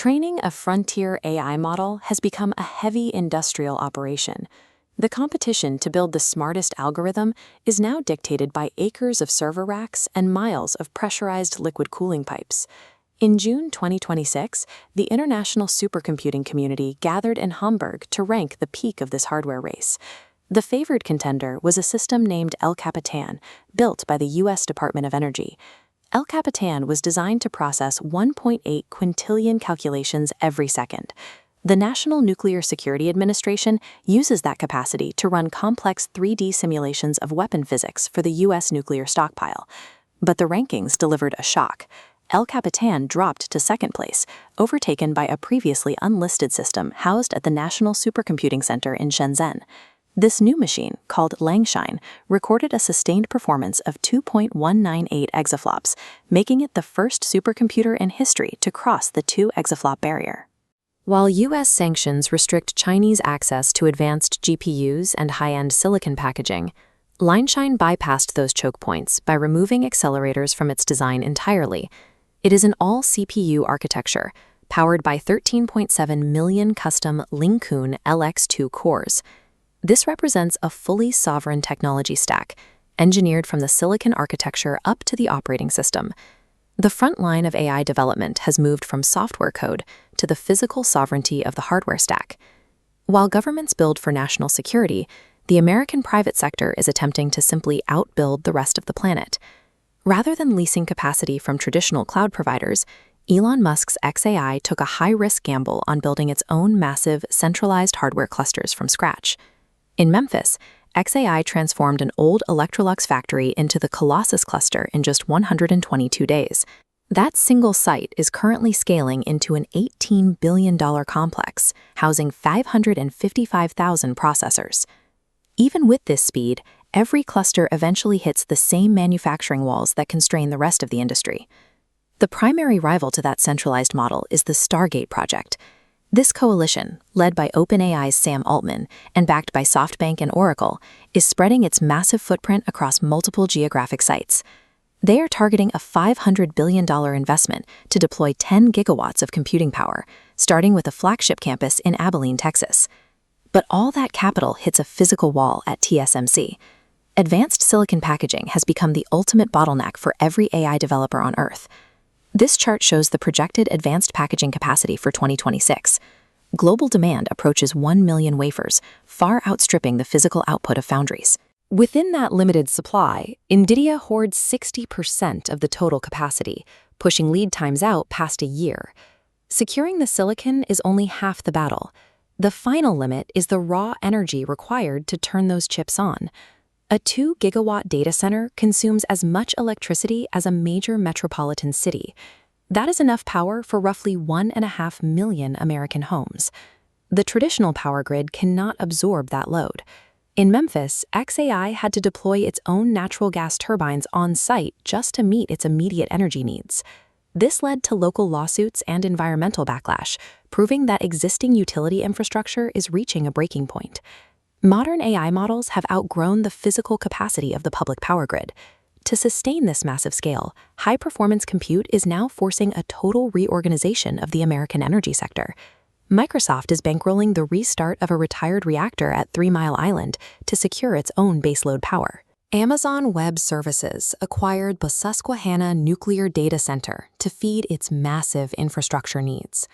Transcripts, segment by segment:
Training a frontier AI model has become a heavy industrial operation. The competition to build the smartest algorithm is now dictated by acres of server racks and miles of pressurized liquid cooling pipes. In June 2026, the international supercomputing community gathered in Hamburg to rank the peak of this hardware race. The favored contender was a system named El Capitan, built by the U.S. Department of Energy. El Capitan was designed to process 1.8 quintillion calculations every second. The National Nuclear Security Administration uses that capacity to run complex 3D simulations of weapon physics for the U.S. nuclear stockpile. But the rankings delivered a shock. El Capitan dropped to second place, overtaken by a previously unlisted system housed at the National Supercomputing Center in Shenzhen. This new machine, called Langshine, recorded a sustained performance of 2.198 exaflops, making it the first supercomputer in history to cross the 2 exaflop barrier. While U.S. sanctions restrict Chinese access to advanced GPUs and high-end silicon packaging, Langshine bypassed those choke points by removing accelerators from its design entirely. It is an all-CPU architecture, powered by 13.7 million custom Lincoln LX2 cores. This represents a fully sovereign technology stack, engineered from the silicon architecture up to the operating system. The front line of AI development has moved from software code to the physical sovereignty of the hardware stack. While governments build for national security, the American private sector is attempting to simply outbuild the rest of the planet. Rather than leasing capacity from traditional cloud providers, Elon Musk's xAI took a high-risk gamble on building its own massive, centralized hardware clusters from scratch. In Memphis, xAI transformed an old Electrolux factory into the Colossus cluster in just 122 days. That single site is currently scaling into an $18 billion complex, housing 555,000 processors. Even with this speed, every cluster eventually hits the same manufacturing walls that constrain the rest of the industry. The primary rival to that centralized model is the Stargate project. This coalition, led by OpenAI's Sam Altman and backed by SoftBank and Oracle, is spreading its massive footprint across multiple geographic sites. They are targeting a $500 billion investment to deploy 10 gigawatts of computing power, starting with a flagship campus in Abilene, Texas. But all that capital hits a physical wall at TSMC. Advanced silicon packaging has become the ultimate bottleneck for every AI developer on Earth. This chart shows the projected advanced packaging capacity for 2026. Global demand approaches 1 million wafers, far outstripping the physical output of foundries. Within that limited supply, NVIDIA hoards 60% of the total capacity, pushing lead times out past a year. Securing the silicon is only half the battle. The final limit is the raw energy required to turn those chips on. A 2-gigawatt data center consumes as much electricity as a major metropolitan city. That is enough power for roughly 1.5 million American homes. The traditional power grid cannot absorb that load. In Memphis, xAI had to deploy its own natural gas turbines on site just to meet its immediate energy needs. This led to local lawsuits and environmental backlash, proving that existing utility infrastructure is reaching a breaking point. Modern AI models have outgrown the physical capacity of the public power grid. To sustain this massive scale, high-performance compute is now forcing a total reorganization of the American energy sector. Microsoft is bankrolling the restart of a retired reactor at 3 Mile Island to secure its own baseload power. Amazon Web Services acquired the Susquehanna Nuclear Data Center to feed its massive infrastructure needs.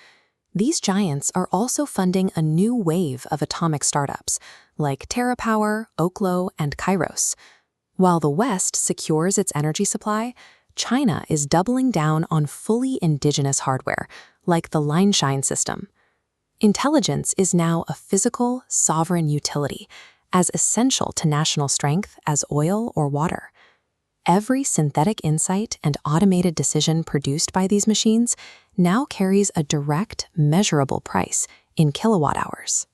These giants are also funding a new wave of atomic startups, like TerraPower, Oklo, and Kairos. While the West secures its energy supply, China is doubling down on fully indigenous hardware, like the Langshine system. Intelligence is now a physical, sovereign utility, as essential to national strength as oil or water. Every synthetic insight and automated decision produced by these machines now carries a direct, measurable price in kilowatt hours.